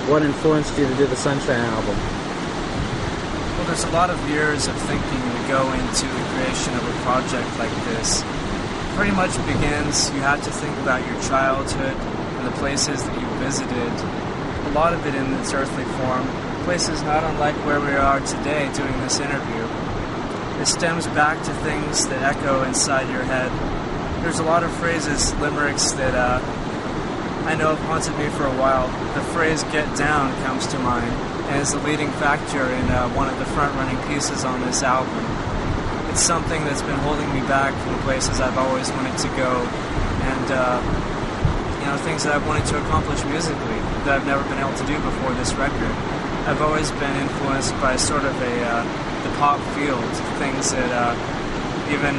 what influenced you to do the Sunshine album? Well, there's a lot of years of thinking that go into the creation of a project like this. Pretty much begins, you had to think about your childhood and the places that you visited, a lot of it in its earthly form, places not unlike where we are today doing this interview. It stems back to things that echo inside your head. There's a lot of phrases, limericks that I know have haunted me for a while. The phrase "get down" comes to mind and is the leading factor in one of the front-running pieces on this album. It's something that's been holding me back from the places I've always wanted to go, and things that I've wanted to accomplish musically that I've never been able to do before this record. I've always been influenced by sort of the pop field, things that even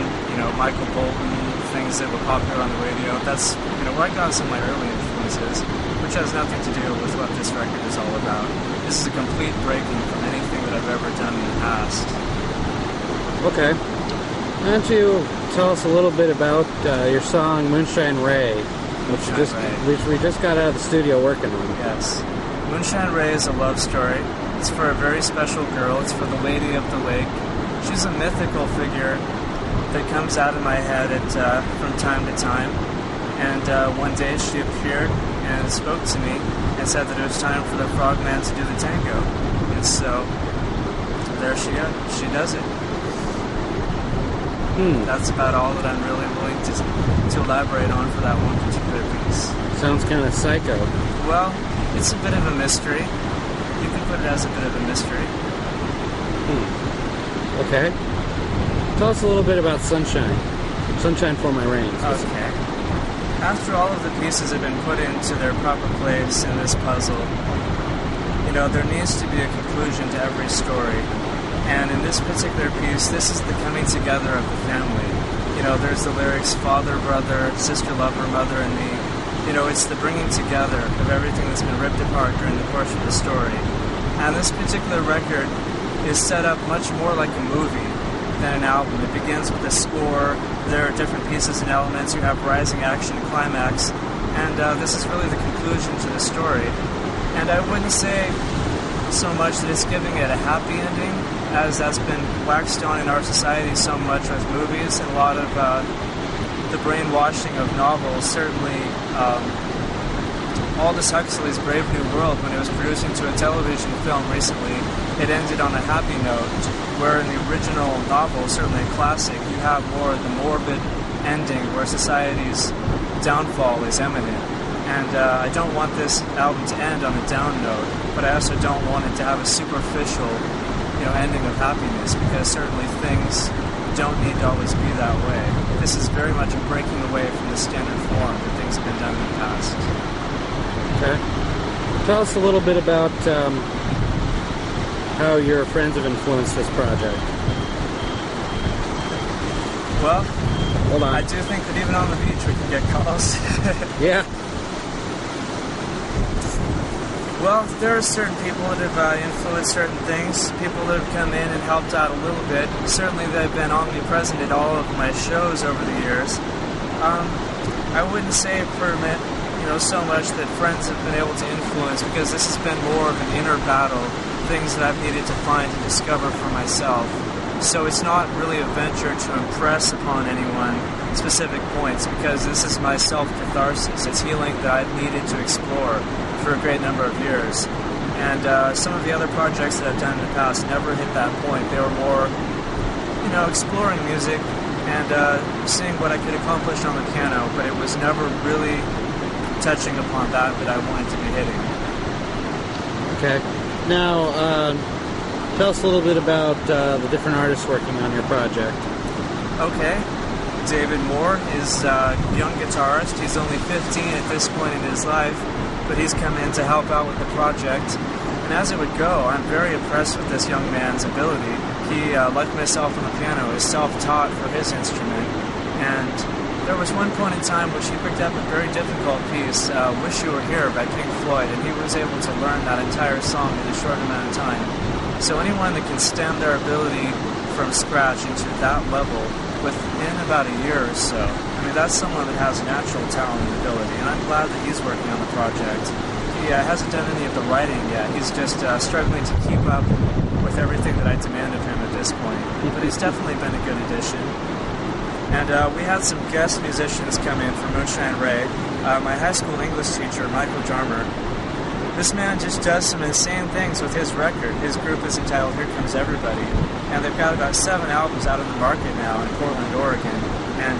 Michael Bolton, things that were popular on the radio. That's where I got some of my early influences, which has nothing to do with what this record is all about. This is a complete breaking from anything that I've ever done in the past. Okay. Why don't you tell us a little bit about your song Moonshine Ray, which we just got out of the studio working on. Yes. Moonshine Ray is a love story. It's for a very special girl. It's for the Lady of the Lake. She's a mythical figure that comes out of my head from time to time. And one day she appeared and spoke to me and said that it was time for the Frogman to do the tango. And so there she does it. That's about all that I'm really willing to elaborate on for that one particular piece. Sounds kind of psycho. Well, it's a bit of a mystery. You can put it as a bit of a mystery. Okay. Tell us a little bit about Sunshine. Sunshine for My Rain. Okay. After all of the pieces have been put into their proper place in this puzzle, there needs to be a conclusion to every story. And in this particular piece, this is the coming together of the family. There's the lyrics, father, brother, sister, lover, mother, and me. It's the bringing together of everything that's been ripped apart during the course of the story. And this particular record is set up much more like a movie than an album. It begins with a score. There are different pieces and elements. You have rising action, climax. And this is really the conclusion to the story. And I wouldn't say so much that it's giving it a happy ending, as that's been waxed on in our society so much with movies and a lot of the brainwashing of novels. Certainly, Aldous Huxley's Brave New World, when it was produced into a television film recently, it ended on a happy note, where in the original novel, certainly a classic, you have more of the morbid ending where society's downfall is imminent. And I don't want this album to end on a down note, but I also don't want it to have a superficial ending of happiness, because certainly things don't need to always be that way. This is very much a breaking away from the standard form that things have been done in the past. Okay. Tell us a little bit about how your friends have influenced this project. Well, hold on. I do think that even on the beach we can get calls. Yeah. Well, there are certain people that have influenced certain things, people that have come in and helped out a little bit. Certainly they've been omnipresent at all of my shows over the years. I wouldn't say so much that friends have been able to influence, because this has been more of an inner battle, things that I've needed to find and discover for myself. So it's not really a venture to impress upon anyone specific points, because this is my self-catharsis. It's healing that I've needed to explore for a great number of years. And some of the other projects that I've done in the past never hit that point. They were more, exploring music and seeing what I could accomplish on the piano, but it was never really touching upon that I wanted to be hitting. Okay. Now, tell us a little bit about the different artists working on your project. Okay. David Moore is a young guitarist. He's only 15 at this point in his life, but he's come in to help out with the project. And as it would go, I'm very impressed with this young man's ability. He, like myself on the piano, is self-taught for his instrument. And there was one point in time which he picked up a very difficult piece, Wish You Were Here by Pink Floyd, and he was able to learn that entire song in a short amount of time. So anyone that can stem their ability from scratch into that level within about a year or so, I mean, that's someone that has natural talent and ability, and I'm glad that he's working on the project. He he hasn't done any of the writing yet. He's just struggling to keep up with everything that I demand of him at this point. But he's definitely been a good addition. And we had some guest musicians come in from Moonshine Ray. My high school English teacher, Michael Jarmer. This man just does some insane things with his record. His group is entitled Here Comes Everybody. And they've got about 7 albums out on the market now in Portland, Oregon. And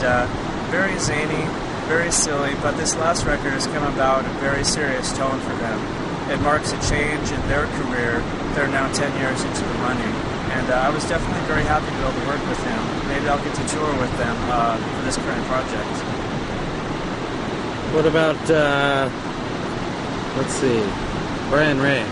very zany, very silly, but this last record has come about a very serious tone for them. It marks a change in their career. They're now 10 years into the running. And I was definitely very happy to be able to work with him. Maybe I'll get to tour with them for this current project. What about, let's see, Brandon Ray?